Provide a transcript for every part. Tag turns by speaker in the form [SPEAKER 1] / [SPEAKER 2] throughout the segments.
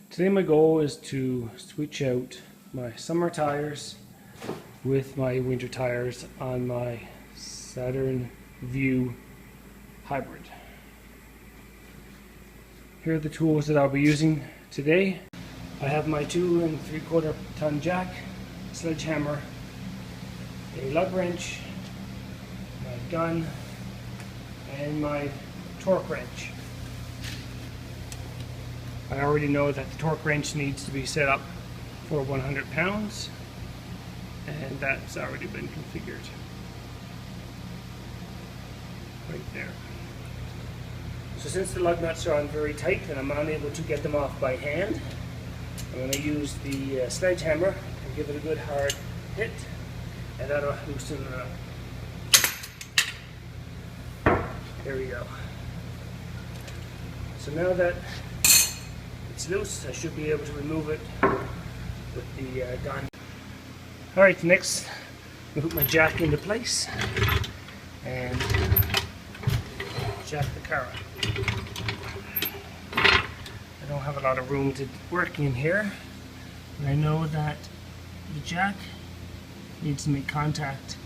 [SPEAKER 1] Today my goal is to switch out my summer tires with my winter tires on my Saturn Vue Hybrid. Here are the tools that I'll be using today. I have my 2 3/4 ton jack, sledgehammer, a lug wrench, my gun, and my torque wrench. I already know that the torque wrench needs to be set up for 100 pounds, and that's already been configured right there. So since the lug nuts are on very tight and I'm unable to get them off by hand, I'm going to use the sledgehammer and give it a good hard hit, and that'll loosen it up. There we go. So now that it's loose, I should be able to remove it with the gun. Alright, next I'll put my jack into place and jack the car up. I don't have a lot of room to work in here, but I know that the jack needs to make contact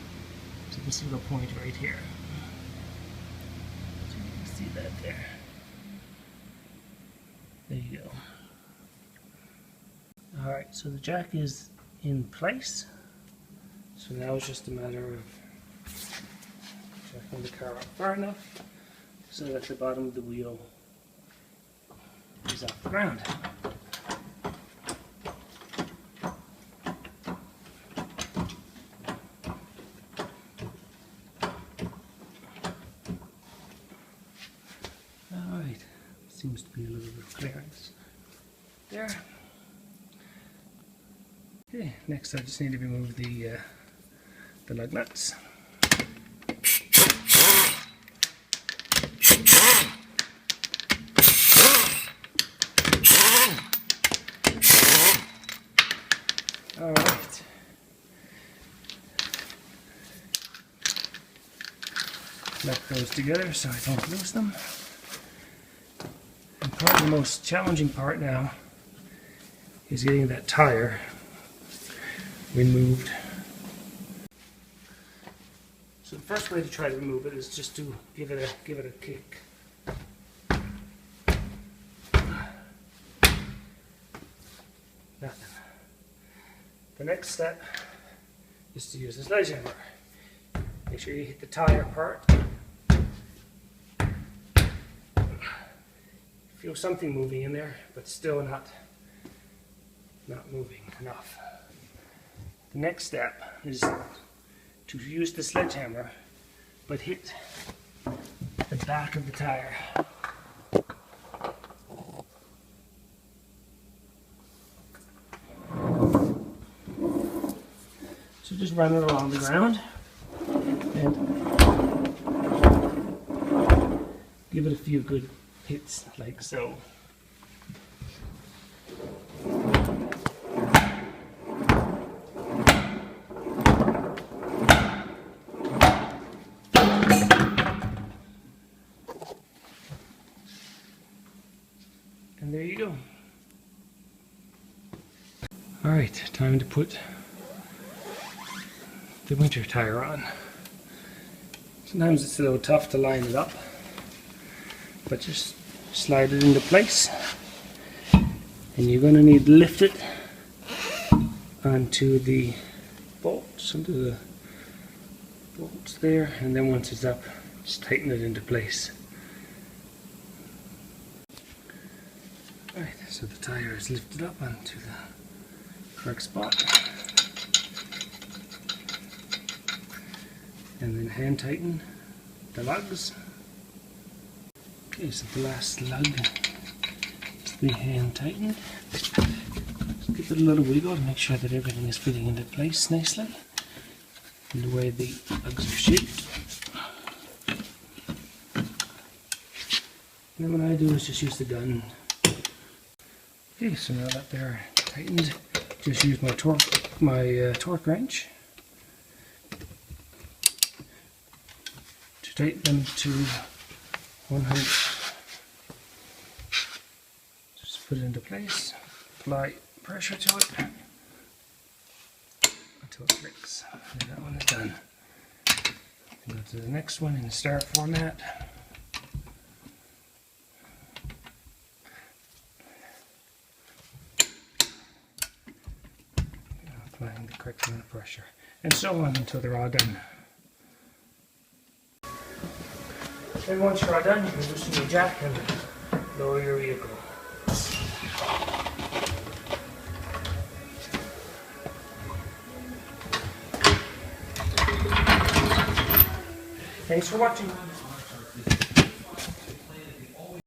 [SPEAKER 1] to the single point right here. So you can see that there. There you go. Alright, so the jack is in place. So now it's just a matter of jacking the car up far enough so that the bottom of the wheel is off the ground. Alright, seems to be a little bit of clearance there. Okay, next I just need to remove the lug nuts. Alright. Knot those together so I don't lose them. And probably the most challenging part now is getting that tire removed. So the first way to try to remove it is just to give it a kick. Nothing. The next step is to use the sledgehammer. Make sure you hit the tire part. Feel something moving in there, but still not moving enough. The next step is to use the sledgehammer, but hit the back of the tire. So just run it along the ground and give it a few good hits, like so. And there you go. Alright, time to put the winter tire on. Sometimes it's a little tough to line it up, but just slide it into place. And you're going to need to lift it onto the bolts, there, and then once it's up, just tighten it into place. Alright, so the tire is lifted up onto the correct spot. And then hand tighten the lugs. Okay, so the last lug is to be hand tightened. Just give it a little wiggle to make sure that everything is fitting into place nicely in the way the lugs are shaped. And then what I do is just use the gun. Okay, so now that they're tightened, just use my torque wrench to tighten them to 100. Just put it into place. apply pressure to it until it clicks. And that one is done. Go to the next one in the start format. Applying the correct amount of pressure. And so on until they're all done. Then once you're all done, you can loosen your jack and lower your vehicle. Thanks for watching.